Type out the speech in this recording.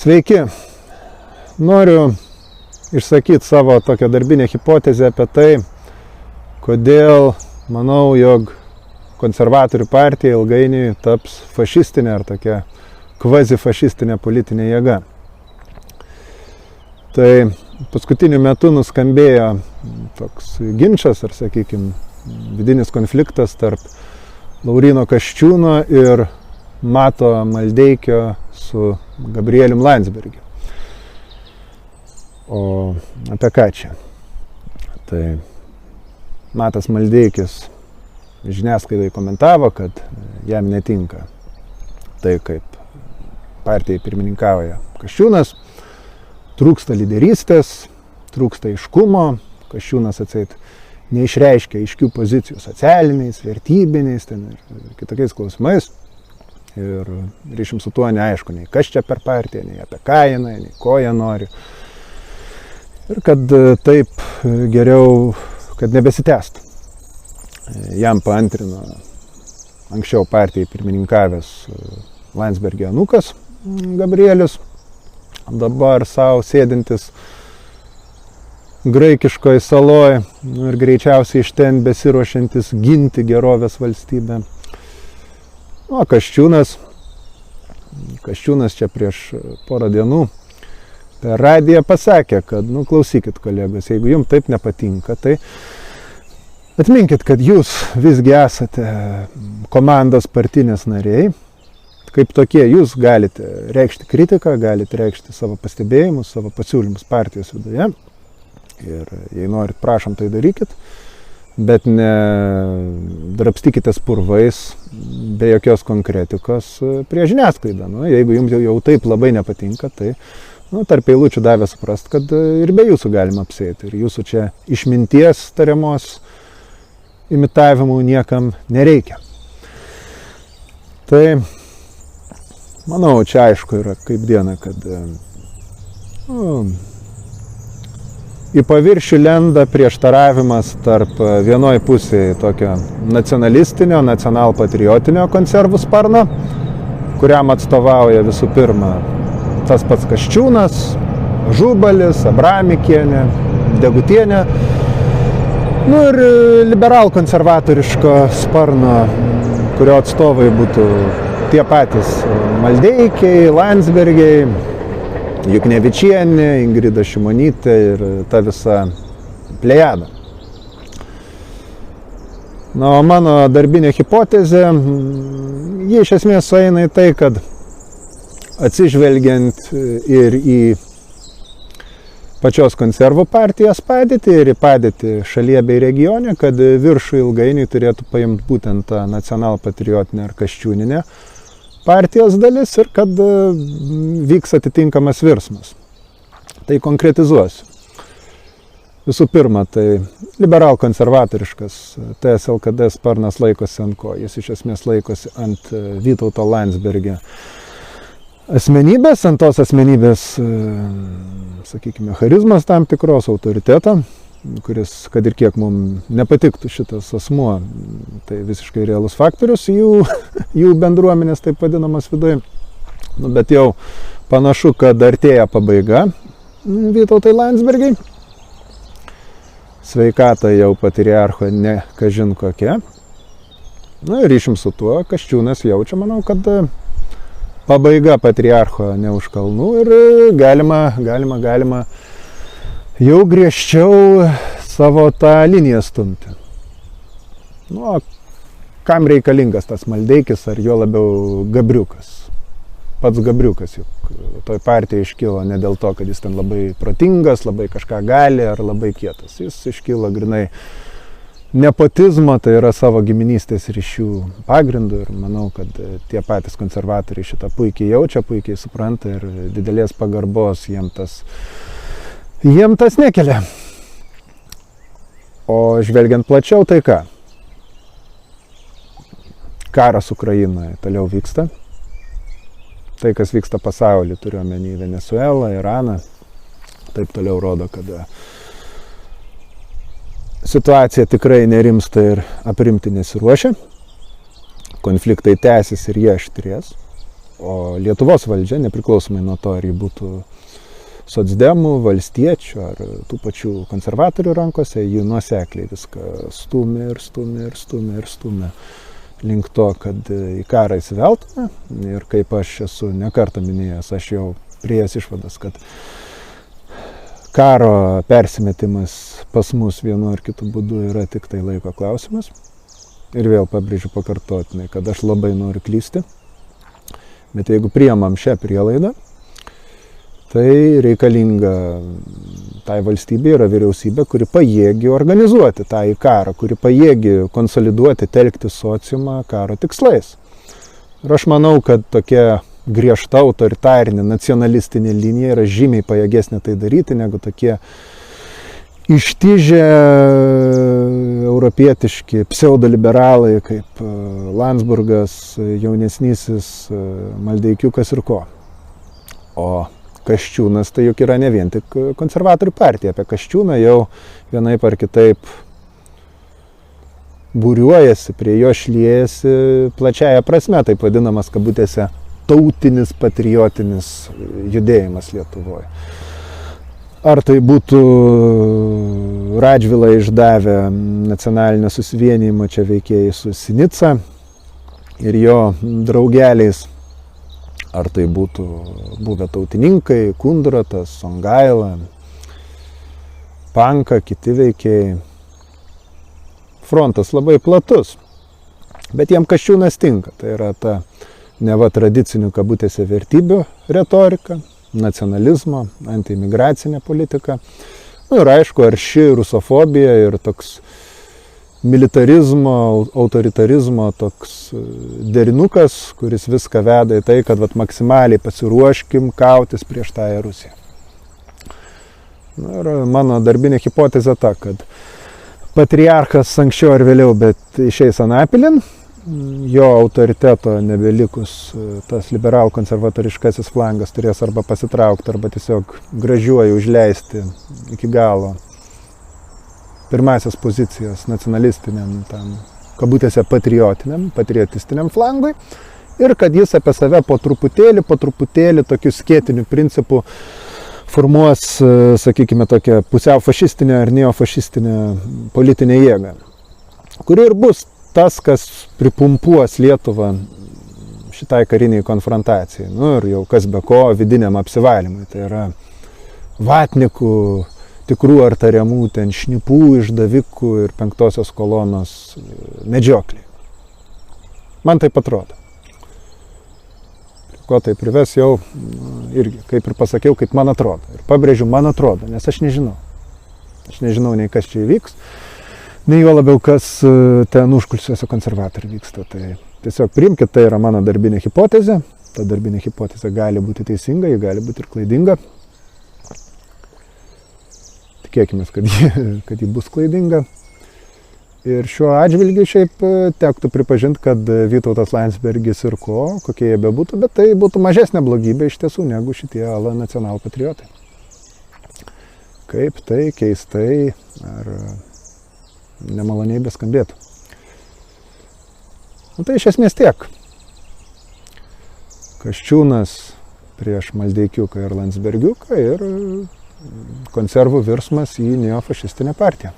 Sveiki. Noriu išsakyti savo tokią darbinę hipotezę apie tai, kodėl manau, jog konservatorių partija ilgainiui taps fašistinė ar tokia kvazifašistinė politinė jėga. Tai paskutiniu metu nuskambėjo toks ginčas ar, sakykime, vidinis konfliktas tarp Lauryno Kasčiūno ir Mato Maldeikio su Gabrielium Landsbergiu. O apie ką čia? Tai Matas Maldeikis žiniasklaidai komentavo, kad jam netinka tai, kaip partijai pirmininkauja Kasčiūnas, trūksta lyderystės, trūksta aiškumo, Kasčiūnas atseit neišreiškia aiškių pozicijų socialiniais, vertybiniais ten ir kitokiais klausimais. Ir ryšim su tuo neaišku, nei kas čia per partiją, nei apie ką jinai, nei ko jie nori. Ir kad taip geriau, kad nebesitęstų. Jam paantrino anksčiau partijai pirmininkavęs Landsbergio anūkas Gabrielius, dabar savo sėdintis graikiškoj saloj ir greičiausiai iš ten besiruošiantis ginti gerovės valstybę. O Kasčiūnas čia prieš porą dienų per radiją pasakė, kad, klausykit kolegos, jeigu jums taip nepatinka, tai atminkit, kad jūs visgi esate komandos partinės nariai. Kaip tokie jūs galite reikšti kritiką, galite reikšti savo pastebėjimus, savo pasiūlymus partijos viduje. Ir jei norit, prašom, tai darykit. Bet ne drabstykite purvais be jokios konkretikos prie žiniasklaidą. Jeigu jums jau taip labai nepatinka, tai tarp eilučių davė suprast, kad ir be jūsų galima apsėti. Ir jūsų čia išminties tariamos imitavimų niekam nereikia. Tai, manau, čia aišku yra kaip diena, kad į paviršių lenda prieštaravimas tarp vienoj pusėje tokio nacionalistinio, nacionalpatriotinio konservų sparno, kuriam atstovauja visų pirma tas pats Kasčiūnas, Žubalis, Abramikienė, Degutienė, ir liberal-konservatoriško sparno, kurio atstovai būtų tie patys Maldeikiai, Landsbergiai, Juknevičienė, Ingrida Šimonytė ir ta visa plejada. O mano darbinė hipotezė, ji iš esmės sueina į tai, kad atsižvelgiant ir į pačios konservų partijos padėtį ir į padėtį šalyje bei regione, kad viršų ilgainiui turėtų paimti būtent tą nacionalpatriotinę ar kasčiūninę partijos dalis ir kad vyks atitinkamas virsmas. Tai konkretizuosiu. Visų pirma, tai liberal-konservatoriškas TSLKD sparnas laikosi ant ko. Jis iš esmės laikosi ant Vytauto Landsbergio asmenybės, ant tos asmenybės, sakykime, charizmas tam tikros, autoriteto, kuris, kad ir kiek mums nepatiktų šitas asmuo, tai visiškai realus faktorius jų bendruomenės, taip vadinamas viduje. Bet jau panašu, kad artėja pabaiga Vytautai Landsbergiai. Sveikata jau patriarcho ne kažin kokia. Ir ryšim su tuo, Kasčiūnas jaučia, manau, kad pabaiga patriarcho ne už kalnų ir galima jau griežčiau savo tą liniją stumti. Kam reikalingas tas Maldeikis ar jo labiau Gabriukas? Pats Gabriukas juk toj partijai iškilo ne dėl to, kad jis ten labai protingas, labai kažką gali ar labai kietas. Jis iškilo grinai nepotizmo, tai yra savo giminystės ryšių pagrindų ir manau, kad tie patys konservatoriai šitą puikiai jaučia, puikiai supranta ir didelės pagarbos jiem tas nekelia. O žvelgiant plačiau, tai ką? Karas Ukrainoje toliau vyksta. Tai, kas vyksta pasaulyje, turiu omeny Venezuelą, Iraną, taip toliau rodo, kad situacija tikrai nerimsta ir aprimti nesiruošia. Konfliktai tęsis ir jie aštrės. O Lietuvos valdžia, nepriklausomai nuo to, ar ji būtų socdemų, valstiečių ar tų pačių konservatorių rankose, ji nuosekliai viską stumia link to, kad į karą įsiveltume. Ir kaip aš esu nekartą minėjęs, aš jau priėjęs išvadas, kad karo persimetimas pas mus vienu ar kitu būdu yra tik tai laiko klausimas. Ir vėl pabrėžiu pakartotinai, kad aš labai noriu klysti. Bet jeigu priimam šią prielaidą, tai reikalinga tai valstybė yra vyriausybė, kuri pajėgi organizuoti tą į karą, kuri pajėgi konsoliduoti, telkti sociumą karo tikslais. Ir aš manau, kad tokia griežta autoritarinė, nacionalistinė linija yra žymiai pajėgesnė tai daryti, negu tokie ištižę europietiški pseudoliberalai kaip Landsburgas, jaunesnysis Maldeikiukas ir ko. O Kasčiūnas tai juk yra ne vien tik konservatorių partija. Apie Kasčiūną jau vienaip ar kitaip būriuojasi, prie jo šliejasi plačiaja prasme, taip vadinamas kabutėse tautinis, patriotinis judėjimas Lietuvoje. Ar tai būtų Radžvilą išdavę nacionalinio susivienijimo čia veikėjai su Sinica ir jo draugeliais, ar tai būtų buvę tautininkai, Kundratas, Songaila, Panka, kiti veikėjai. Frontas labai platus, bet jiem Kasčiūnas tinka. Tai yra ta neva tradicinių kabutėse vertybių retorika, nacionalizmo, antiimigracinė politika. Ir aišku, arši rusofobija ir toks militarizmo, autoritarizmo toks derinukas, kuris viską veda į tai, kad maksimaliai pasiruoškim kautis prieš tąją Rusiją. Ir mano darbinė hipotezė ta, kad patriarchas anksčiau ar vėliau, bet išeis anapilin, jo autoriteto nebelikus, tas liberal-konservatoriškasis flangas turės arba pasitraukti, arba tiesiog gražiuoju užleisti iki galo pirmasias pozicijas nacionalistiniam, tam, kabutėse patriotistiniam flangui, ir kad jis apie save po truputėlį tokiu skėtiniu principu formuos, sakykime, tokią pusiau fašistinę ar neofašistinę politinę jėgą, kuri ir bus tas, kas pripumpuos Lietuvą šitai kariniai konfrontacijai. Ir jau kas be ko vidiniam apsivalymui. Tai yra vatnikų, tikrų ar tariamų, ten šnipų, išdavikų ir penktosios kolonos medžiokliai. Man taip atrodo. Ko tai prives jau irgi, kaip ir pasakiau, kaip man atrodo. Ir pabrėžiu, man atrodo, nes aš nežinau. Aš nežinau nei kas čia įvyks, nei jo labiau, kas ten užkulisiuose konservatorių vyksta. Tai tiesiog priimkit, tai yra mano darbinė hipotezė. Ta darbinė hipotezė gali būti teisinga, ji gali būti ir klaidinga. Tikėkime, kad ji bus klaidinga. Ir šiuo atžvilgiu šiaip tektų pripažinti, kad Vytautas Landsbergis ir kokie jie bebūtų, bet tai būtų mažesnė blogybė iš tiesų negu šitie nacionalpatriotai. Kaip tai keistai ar nemaloniai beskambėtų. Tai iš esmės tiek. Kasčiūnas prieš Maldeikiuką ir Landsbergiuką ir konservų virsmas į neofašistinę partiją.